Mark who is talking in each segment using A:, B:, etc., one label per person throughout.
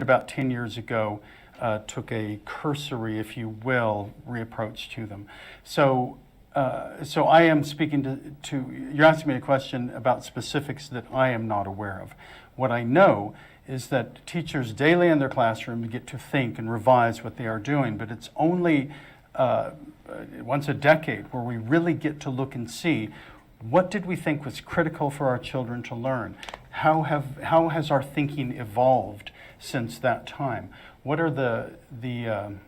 A: about 10 years ago took a cursory, if you will, reapproach to them. So I am speaking to, you're asking me a question about specifics that I am not aware of. What I know is that teachers daily in their classroom get to think and revise what they are doing, but it's only once a decade where we really get to look and see what did we think was critical for our children to learn? How has our thinking evolved since that time? What are the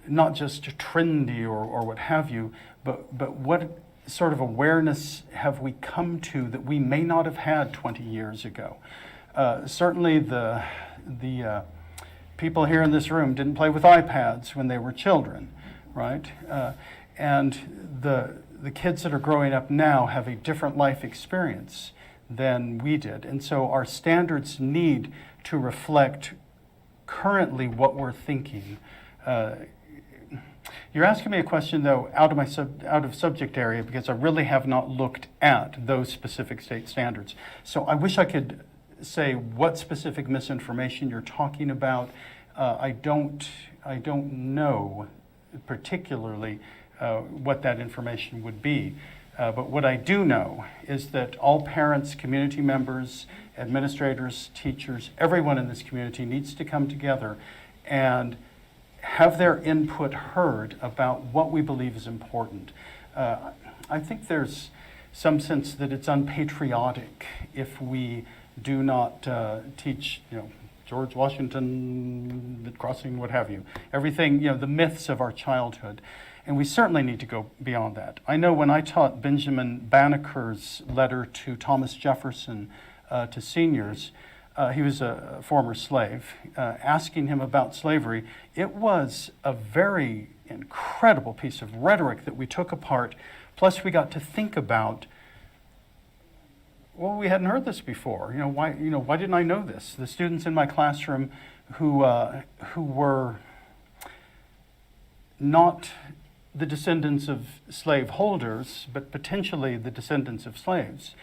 A: not just trendy or what have you, but what sort of awareness have we come to that we may not have had 20 years ago? Certainly the people here in this room didn't play with iPads when they were children, right? And the kids that are growing up now have a different life experience than we did. And so our standards need to reflect currently what we're thinking. You're asking me a question, though, out of subject area, because I really have not looked at those specific state standards. So I wish I could say what specific misinformation you're talking about. I don't know particularly what that information would be. But what I do know is that all parents, community members, administrators, teachers, everyone in this community needs to come together and have their input heard about what we believe is important. I think there's some sense that it's unpatriotic if we do not teach, George Washington crossing, what have you. Everything, the myths of our childhood. And we certainly need to go beyond that. I know when I taught Benjamin Banneker's letter to Thomas Jefferson to seniors, he was a former slave, asking him about slavery, it was a very incredible piece of rhetoric that we took apart. Plus we got to think about, well, we hadn't heard this before. Why didn't I know this? The students in my classroom who were not the descendants of slave holders, but potentially the descendants of slaves,